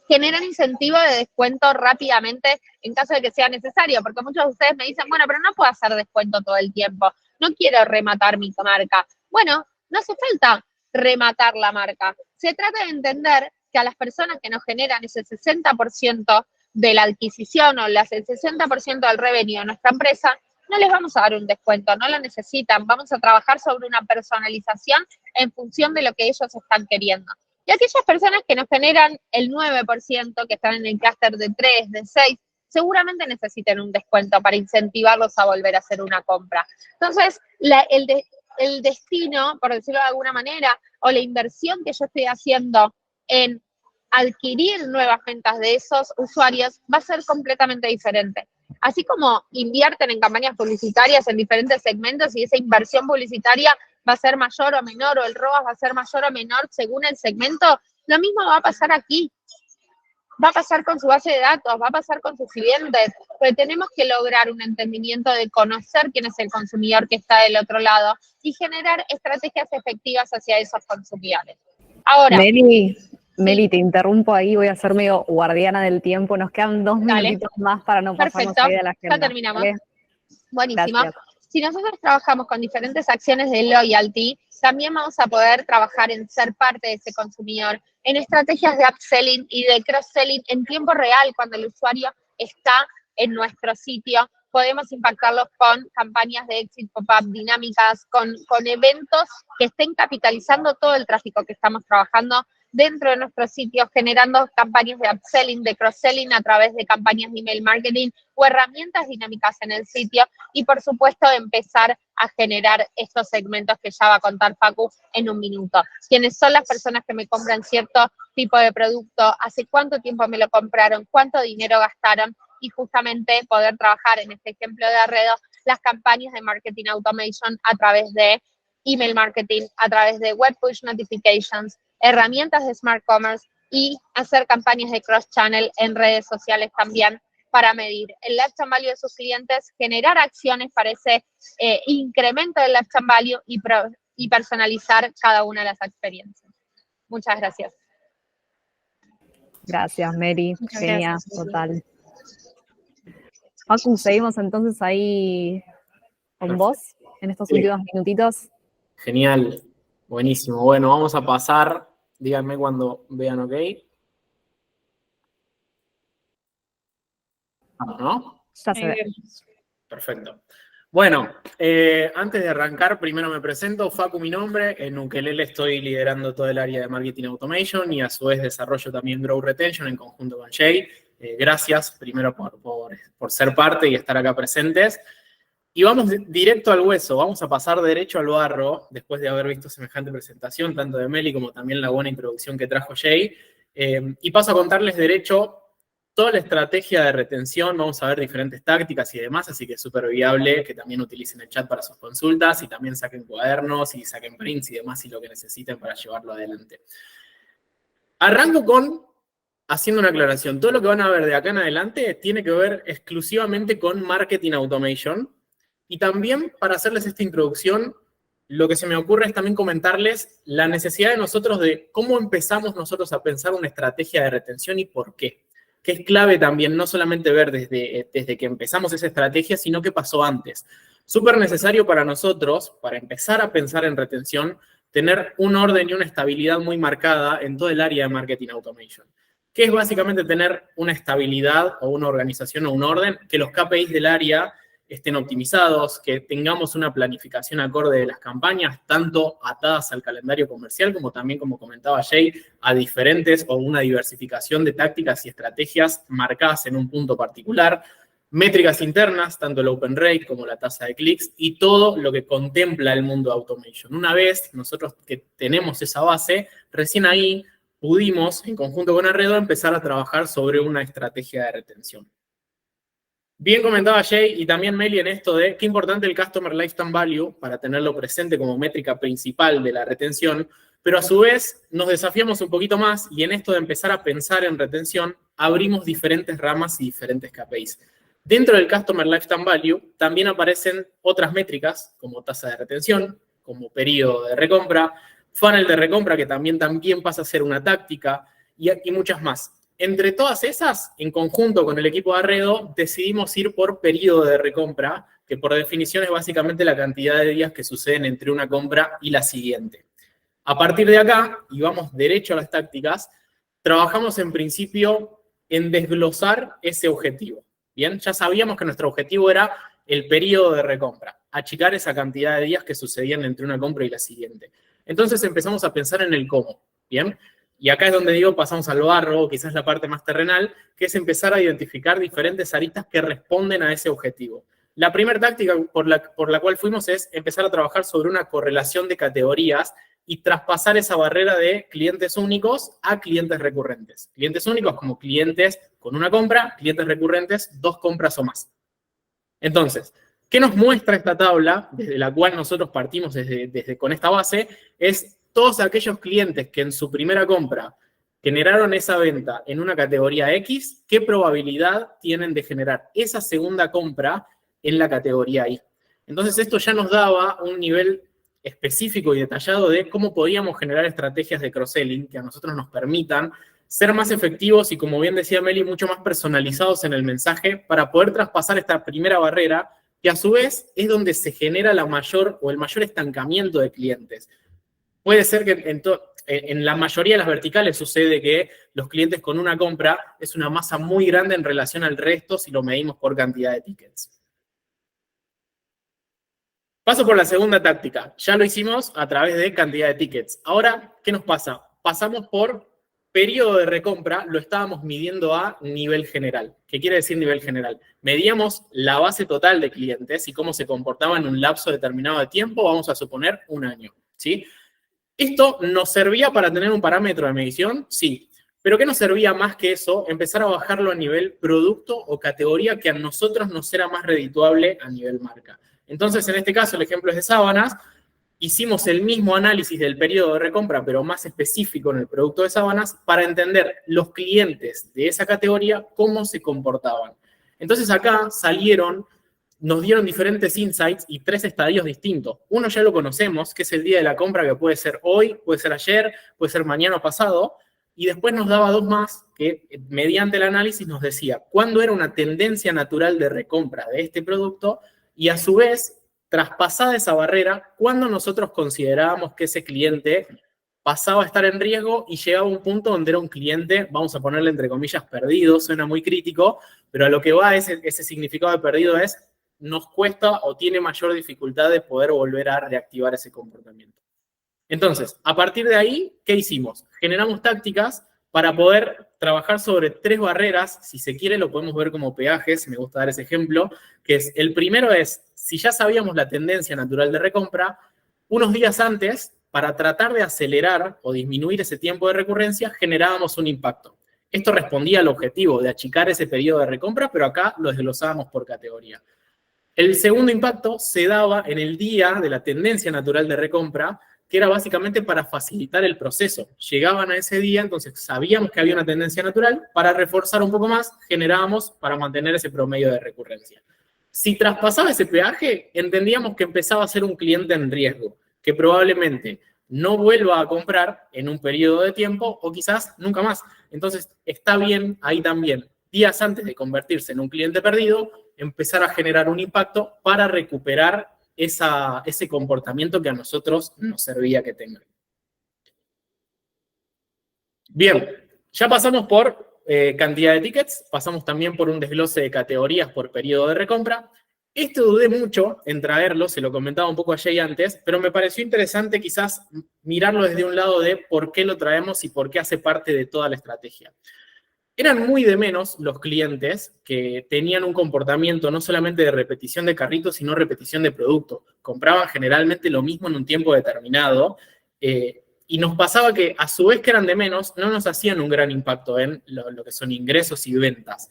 Generar incentivo de descuento rápidamente en caso de que sea necesario, porque muchos de ustedes me dicen, bueno, pero no puedo hacer descuento todo el tiempo, no quiero rematar mi marca. Bueno, no hace falta rematar la marca. Se trata de entender que a las personas que nos generan ese 60% de la adquisición o el 60% del revenue de nuestra empresa, no les vamos a dar un descuento, no lo necesitan. Vamos a trabajar sobre una personalización en función de lo que ellos están queriendo. Y aquellas personas que nos generan el 9%, que están en el clúster de 3, de 6, seguramente necesiten un descuento para incentivarlos a volver a hacer una compra. Entonces, el destino, por decirlo de alguna manera, o la inversión que yo estoy haciendo en adquirir nuevas ventas de esos usuarios va a ser completamente diferente. Así como invierten en campañas publicitarias en diferentes segmentos y esa inversión publicitaria va a ser mayor o menor, o el ROAS va a ser mayor o menor según el segmento, lo mismo va a pasar aquí. Va a pasar con su base de datos, va a pasar con sus clientes, porque tenemos que lograr un entendimiento de conocer quién es el consumidor que está del otro lado y generar estrategias efectivas hacia esos consumidores. Ahora, Meli, te interrumpo ahí, voy a ser medio guardiana del tiempo. Nos quedan 2 minutitos más para no pasarnos ahí de la agenda. Ya terminamos. ¿Vale? Buenísimo. Gracias. Si nosotros trabajamos con diferentes acciones de loyalty, también vamos a poder trabajar en ser parte de ese consumidor, en estrategias de upselling y de cross-selling en tiempo real, cuando el usuario está en nuestro sitio. Podemos impactarlos con campañas de exit pop-up dinámicas, con eventos que estén capitalizando todo el tráfico que estamos trabajando dentro de nuestros sitios, generando campañas de upselling, de cross-selling a través de campañas de email marketing o herramientas dinámicas en el sitio y, por supuesto, empezar a generar estos segmentos que ya va a contar Facu en un minuto. ¿Quiénes son las personas que me compran cierto tipo de producto? ¿Hace cuánto tiempo me lo compraron? ¿Cuánto dinero gastaron? Y justamente poder trabajar en este ejemplo de Arredo las campañas de marketing automation a través de email marketing, a través de web push notifications, herramientas de Smart Commerce y hacer campañas de cross-channel en redes sociales también para medir el lifetime value de sus clientes, generar acciones para ese incremento del lifetime value y personalizar cada una de las experiencias. Muchas gracias. Gracias, Mary. Muchas Genial, gracias, Mary. total. Facu, seguimos entonces ahí con vos en estos últimos minutitos. Genial, buenísimo. Bueno, vamos a pasar, díganme cuando vean ok. Vamos, ¿no? Ya se ve. Perfecto. Bueno, antes de arrancar, primero me presento, Facu mi nombre, en Ukelele estoy liderando todo el área de Marketing Automation y a su vez desarrollo también Grow Retention en conjunto con Jay. Gracias primero por ser parte y estar acá presentes. Y vamos directo al hueso, vamos a pasar derecho al barro, después de haber visto semejante presentación, tanto de Meli como también la buena introducción que trajo Jay. Y paso a contarles derecho toda la estrategia de retención, vamos a ver diferentes tácticas y demás, así que es súper viable que también utilicen el chat para sus consultas y también saquen cuadernos y saquen prints y demás y lo que necesiten para llevarlo adelante. Arranco haciendo una aclaración. Todo lo que van a ver de acá en adelante tiene que ver exclusivamente con Marketing Automation. Y también, para hacerles esta introducción, lo que se me ocurre es también comentarles la necesidad de nosotros de cómo empezamos nosotros a pensar una estrategia de retención y por qué. que es clave también no solamente ver desde que empezamos esa estrategia, sino qué pasó antes. Súper necesario para nosotros, para empezar a pensar en retención, tener un orden y una estabilidad muy marcada en todo el área de marketing automation, que es básicamente tener una estabilidad o una organización o un orden, que los KPIs del área estén optimizados, que tengamos una planificación acorde de las campañas, tanto atadas al calendario comercial, como también, como comentaba Jay, a diferentes o una diversificación de tácticas y estrategias marcadas en un punto particular, métricas internas, tanto el open rate como la tasa de clics, y todo lo que contempla el mundo de automation. Una vez nosotros que tenemos esa base, recién ahí pudimos, en conjunto con Arredo, empezar a trabajar sobre una estrategia de retención. Bien comentaba Jay y también Meli en esto de qué importante el Customer Lifetime Value para tenerlo presente como métrica principal de la retención, pero a su vez nos desafiamos un poquito más y en esto de empezar a pensar en retención, abrimos diferentes ramas y diferentes KPIs. Dentro del Customer Lifetime Value también aparecen otras métricas como tasa de retención, como periodo de recompra, funnel de recompra que también pasa a ser una táctica y muchas más. Entre todas esas, en conjunto con el equipo de Arredo, decidimos ir por periodo de recompra, que por definición es básicamente la cantidad de días que suceden entre una compra y la siguiente. A partir de acá, y vamos derecho a las tácticas, trabajamos en principio en desglosar ese objetivo. Bien, ya sabíamos que nuestro objetivo era el periodo de recompra, achicar esa cantidad de días que sucedían entre una compra y la siguiente. Entonces empezamos a pensar en el cómo, ¿bien? Y acá es donde digo, pasamos al barro, quizás la parte más terrenal, que es empezar a identificar diferentes aristas que responden a ese objetivo. La primera táctica por la cual fuimos es empezar a trabajar sobre una correlación de categorías y traspasar esa barrera de clientes únicos a clientes recurrentes. Clientes únicos como clientes con una compra, clientes recurrentes, 2 compras o más. Entonces, ¿qué nos muestra esta tabla, desde la cual nosotros partimos con esta base? Es todos aquellos clientes que en su primera compra generaron esa venta en una categoría X, ¿qué probabilidad tienen de generar esa segunda compra en la categoría Y? Entonces, esto ya nos daba un nivel específico y detallado de cómo podíamos generar estrategias de cross-selling que a nosotros nos permitan ser más efectivos y, como bien decía Meli, mucho más personalizados en el mensaje para poder traspasar esta primera barrera, que a su vez es donde se genera el mayor estancamiento de clientes. Puede ser que en la mayoría de las verticales sucede que los clientes con una compra es una masa muy grande en relación al resto si lo medimos por cantidad de tickets. Paso por la segunda táctica. Ya lo hicimos a través de cantidad de tickets. Ahora, ¿qué nos pasa? Pasamos por periodo de recompra, lo estábamos midiendo a nivel general. ¿Qué quiere decir nivel general? Medíamos la base total de clientes y cómo se comportaban en un lapso determinado de tiempo, vamos a suponer 1 año, ¿sí? ¿Esto nos servía para tener un parámetro de medición? Sí. ¿Pero qué nos servía más que eso? Empezar a bajarlo a nivel producto o categoría que a nosotros nos era más redituable a nivel marca. Entonces, en este caso, el ejemplo es de sábanas. Hicimos el mismo análisis del periodo de recompra, pero más específico en el producto de sábanas, para entender los clientes de esa categoría, cómo se comportaban. Entonces, acá nos dieron diferentes insights y 3 estadios distintos. Uno ya lo conocemos, que es el día de la compra, que puede ser hoy, puede ser ayer, puede ser mañana o pasado, y después nos daba 2 más, que mediante el análisis nos decía cuándo era una tendencia natural de recompra de este producto, y a su vez, traspasada esa barrera, cuándo nosotros considerábamos que ese cliente pasaba a estar en riesgo y llegaba a un punto donde era un cliente, vamos a ponerle entre comillas, perdido, suena muy crítico, pero a lo que va ese significado de perdido es nos cuesta o tiene mayor dificultad de poder volver a reactivar ese comportamiento. Entonces, a partir de ahí, ¿qué hicimos? Generamos tácticas para poder trabajar sobre 3 barreras, si se quiere lo podemos ver como peajes, me gusta dar ese ejemplo, que es, el primero es, si ya sabíamos la tendencia natural de recompra, unos días antes, para tratar de acelerar o disminuir ese tiempo de recurrencia, generábamos un impacto. Esto respondía al objetivo de achicar ese periodo de recompra, pero acá lo desglosábamos por categoría. El segundo impacto se daba en el día de la tendencia natural de recompra, que era básicamente para facilitar el proceso. Llegaban a ese día, entonces sabíamos que había una tendencia natural, para reforzar un poco más, generábamos para mantener ese promedio de recurrencia. Si traspasaba ese peaje, entendíamos que empezaba a ser un cliente en riesgo, que probablemente no vuelva a comprar en un periodo de tiempo o quizás nunca más. Entonces, está bien ahí también, días antes de convertirse en un cliente perdido, empezar a generar un impacto para recuperar ese comportamiento que a nosotros nos servía que tengan. Bien, ya pasamos por cantidad de tickets, pasamos también por un desglose de categorías por periodo de recompra. Esto dudé mucho en traerlo, se lo comentaba un poco a Jay antes, pero me pareció interesante quizás mirarlo desde un lado de por qué lo traemos y por qué hace parte de toda la estrategia. Eran muy de menos los clientes que tenían un comportamiento no solamente de repetición de carrito, sino repetición de producto. Compraban generalmente lo mismo en un tiempo determinado, y nos pasaba que a su vez que eran de menos, no nos hacían un gran impacto en lo que son ingresos y ventas.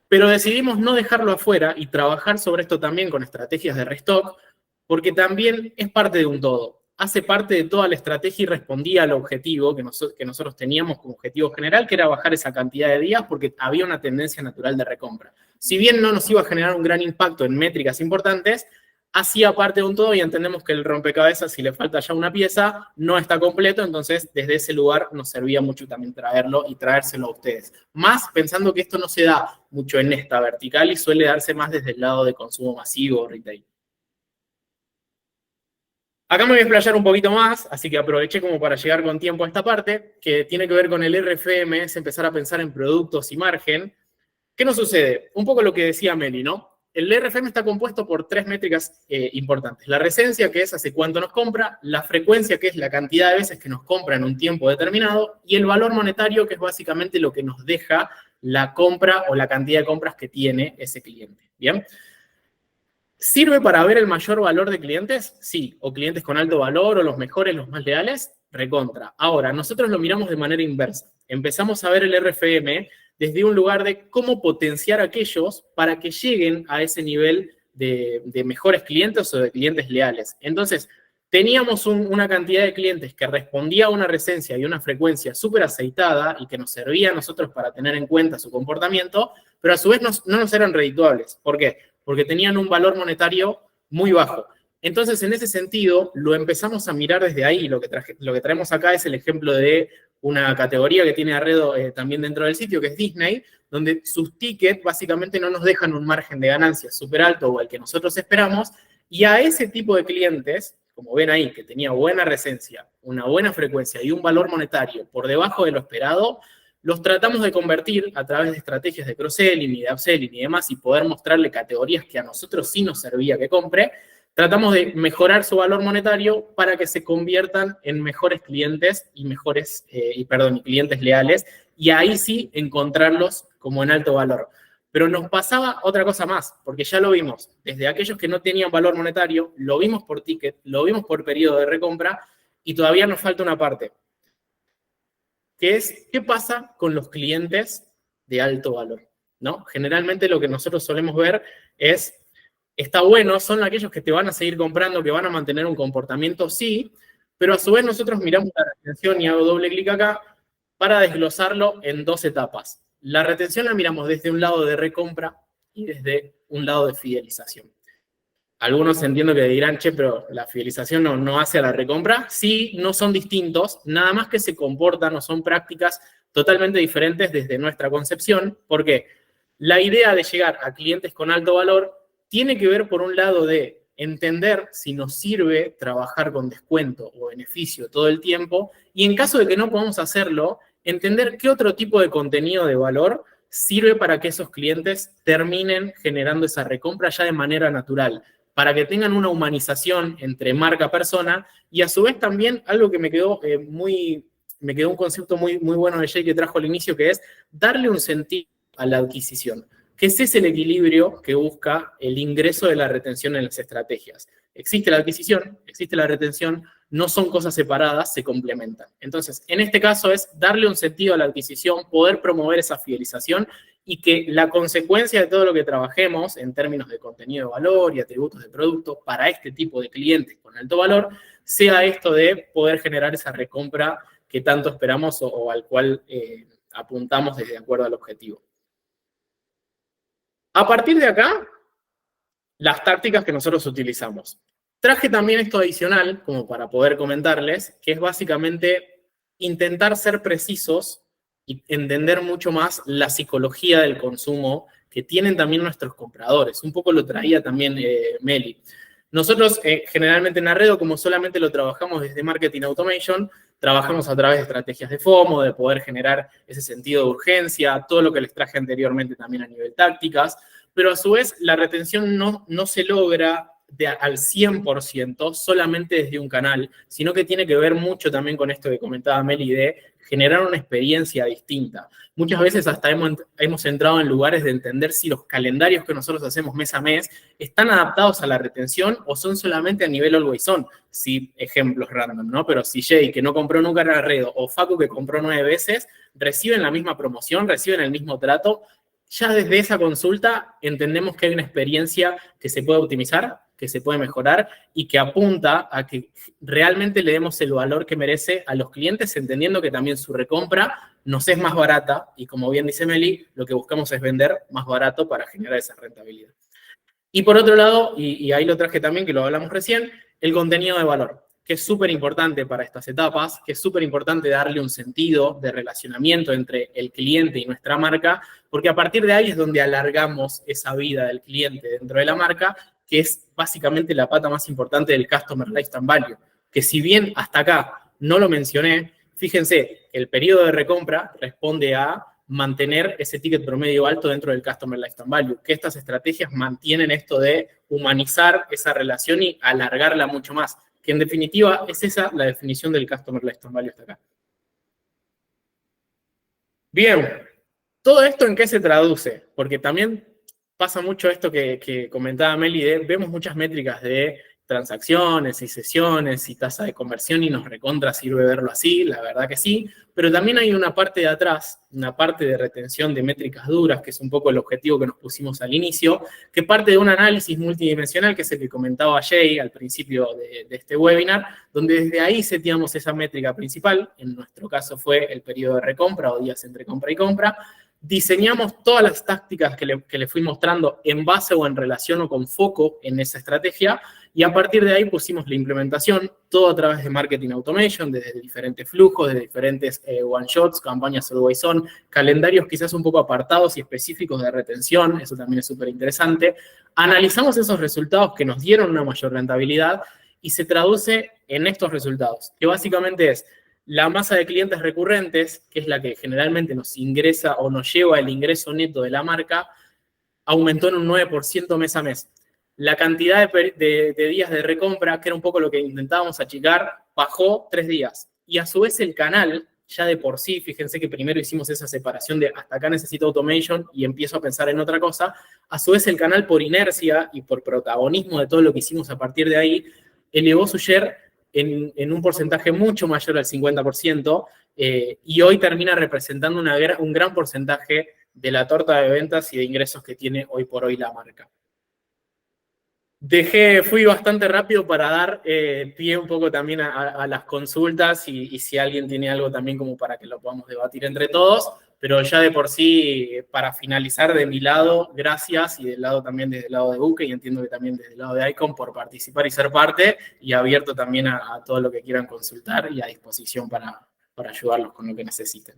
Pero decidimos no dejarlo afuera y trabajar sobre esto también con estrategias de restock, porque también es parte de un todo. Hace parte de toda la estrategia y respondía al objetivo que nosotros teníamos como objetivo general, que era bajar esa cantidad de días porque había una tendencia natural de recompra. Si bien no nos iba a generar un gran impacto en métricas importantes, hacía parte de un todo y entendemos que el rompecabezas, si le falta ya una pieza, no está completo, entonces desde ese lugar nos servía mucho también traerlo y traérselo a ustedes. Más pensando que esto no se da mucho en esta vertical y suele darse más desde el lado de consumo masivo o retail. Acá me voy a explayar un poquito más, así que aproveché como para llegar con tiempo a esta parte, que tiene que ver con el RFM, es empezar a pensar en productos y margen. ¿Qué nos sucede? Un poco lo que decía Meli, ¿no? El RFM está compuesto por 3 métricas importantes. La resencia, que es hace cuánto nos compra, la frecuencia, que es la cantidad de veces que nos compra en un tiempo determinado, y el valor monetario, que es básicamente lo que nos deja la compra o la cantidad de compras que tiene ese cliente. ¿Bien? ¿Sirve para ver el mayor valor de clientes? Sí. ¿O clientes con alto valor o los mejores, los más leales? Recontra. Ahora, nosotros lo miramos de manera inversa. Empezamos a ver el RFM desde un lugar de cómo potenciar a aquellos para que lleguen a ese nivel de mejores clientes o de clientes leales. Entonces, teníamos una cantidad de clientes que respondía a una resencia y una frecuencia súper aceitada y que nos servía a nosotros para tener en cuenta su comportamiento, pero a su vez no nos eran redituables. ¿Por qué? Porque tenían un valor monetario muy bajo. Entonces, en ese sentido, lo empezamos a mirar desde ahí. Lo que traemos acá es el ejemplo de una categoría que tiene Arredo también dentro del sitio, que es Disney, donde sus tickets básicamente no nos dejan un margen de ganancia súper alto o el que nosotros esperamos, y a ese tipo de clientes, como ven ahí, que tenía buena resencia, una buena frecuencia y un valor monetario por debajo de lo esperado, los tratamos de convertir a través de estrategias de cross-selling y de upselling y demás, y poder mostrarle categorías que a nosotros sí nos servía que compre. Tratamos de mejorar su valor monetario para que se conviertan en mejores clientes y clientes leales, y ahí sí encontrarlos como en alto valor. Pero nos pasaba otra cosa más, porque ya lo vimos, desde aquellos que no tenían valor monetario, lo vimos por ticket, lo vimos por periodo de recompra, y todavía nos falta una parte, que es qué pasa con los clientes de alto valor, ¿no? Generalmente lo que nosotros solemos ver es, está bueno, son aquellos que te van a seguir comprando, que van a mantener un comportamiento, sí, pero a su vez nosotros miramos la retención y hago doble clic acá para desglosarlo en 2 etapas. La retención la miramos desde un lado de recompra y desde un lado de fidelización. Algunos entiendo que dirán, che, pero la fidelización no hace a la recompra. Sí, no son distintos, nada más que se comportan o son prácticas totalmente diferentes desde nuestra concepción, porque la idea de llegar a clientes con alto valor tiene que ver por un lado de entender si nos sirve trabajar con descuento o beneficio todo el tiempo, y en caso de que no podamos hacerlo, entender qué otro tipo de contenido de valor sirve para que esos clientes terminen generando esa recompra ya de manera natural, para que tengan una humanización entre marca-persona, y a su vez también algo que me quedó un concepto muy, muy bueno de Jay que trajo al inicio, que es darle un sentido a la adquisición, que ese es el equilibrio que busca el ingreso de la retención en las estrategias. Existe la adquisición, existe la retención, no son cosas separadas, se complementan. Entonces, en este caso es darle un sentido a la adquisición, poder promover esa fidelización, y que la consecuencia de todo lo que trabajemos en términos de contenido de valor y atributos de producto para este tipo de clientes con alto valor, sea esto de poder generar esa recompra que tanto esperamos o al cual apuntamos de acuerdo al objetivo. A partir de acá, las tácticas que nosotros utilizamos. Traje también esto adicional, como para poder comentarles, que es básicamente intentar ser precisos y entender mucho más la psicología del consumo que tienen también nuestros compradores. Un poco lo traía también Meli. Nosotros generalmente en Arredo, como solamente lo trabajamos desde Marketing Automation, trabajamos a través de estrategias de FOMO, de poder generar ese sentido de urgencia, todo lo que les traje anteriormente también a nivel tácticas, pero a su vez la retención no se logra al 100% solamente desde un canal, sino que tiene que ver mucho también con esto que comentaba Meli de generar una experiencia distinta. Muchas veces hasta hemos entrado en lugares de entender si los calendarios que nosotros hacemos mes a mes están adaptados a la retención o son solamente a nivel always on. Si, ejemplos random, ¿no? Pero si Jay, que no compró nunca en Arredo, o Facu, que compró 9 veces, reciben la misma promoción, reciben el mismo trato, ya desde esa consulta entendemos que hay una experiencia que se puede optimizar, que se puede mejorar y que apunta a que realmente le demos el valor que merece a los clientes, entendiendo que también su recompra nos es más barata y, como bien dice Meli, lo que buscamos es vender más barato para generar esa rentabilidad. Y por otro lado, y ahí lo traje también, que lo hablamos recién, el contenido de valor, que es súper importante para estas etapas, que es súper importante darle un sentido de relacionamiento entre el cliente y nuestra marca, porque a partir de ahí es donde alargamos esa vida del cliente dentro de la marca, que es básicamente la pata más importante del Customer Lifetime Value, que si bien hasta acá no lo mencioné, fíjense, el periodo de recompra responde a mantener ese ticket promedio alto dentro del Customer Lifetime Value, que estas estrategias mantienen esto de humanizar esa relación y alargarla mucho más, que en definitiva es esa la definición del Customer Lifetime Value hasta acá. Bien, ¿todo esto en qué se traduce? Porque también pasa mucho esto que comentaba Meli, vemos muchas métricas de transacciones y sesiones y tasa de conversión y nos recontra sirve verlo así, la verdad que sí, pero también hay una parte de atrás, una parte de retención de métricas duras, que es un poco el objetivo que nos pusimos al inicio, que parte de un análisis multidimensional, que es el que comentaba Jay al principio de este webinar, donde desde ahí seteamos esa métrica principal, en nuestro caso fue el periodo de recompra o días entre compra y compra. Diseñamos todas las tácticas que le fui mostrando en base o en relación o con foco en esa estrategia, y a partir de ahí pusimos la implementación, todo a través de Marketing Automation, desde diferentes flujos, de diferentes one-shots, campañas always on, calendarios quizás un poco apartados y específicos de retención, eso también es súper interesante. Analizamos esos resultados que nos dieron una mayor rentabilidad y se traduce en estos resultados, que básicamente es la masa de clientes recurrentes, que es la que generalmente nos ingresa o nos lleva el ingreso neto de la marca, aumentó en un 9% mes a mes. La cantidad de días de recompra, que era un poco lo que intentábamos achicar, bajó 3 días. Y a su vez el canal, ya de por sí, fíjense que primero hicimos esa separación de hasta acá necesito automation y empiezo a pensar en otra cosa, a su vez el canal por inercia y por protagonismo de todo lo que hicimos a partir de ahí, elevó su share en un porcentaje mucho mayor al 50%, y hoy termina representando un gran porcentaje de la torta de ventas y de ingresos que tiene hoy por hoy la marca. Fui bastante rápido para dar pie un poco también a las consultas y si alguien tiene algo también como para que lo podamos debatir entre todos, pero ya de por sí, para finalizar de mi lado, gracias, y del lado también desde el lado de Buque, y entiendo que también desde el lado de Icon, por participar y ser parte, y abierto también a todo lo que quieran consultar y a disposición para ayudarlos con lo que necesiten.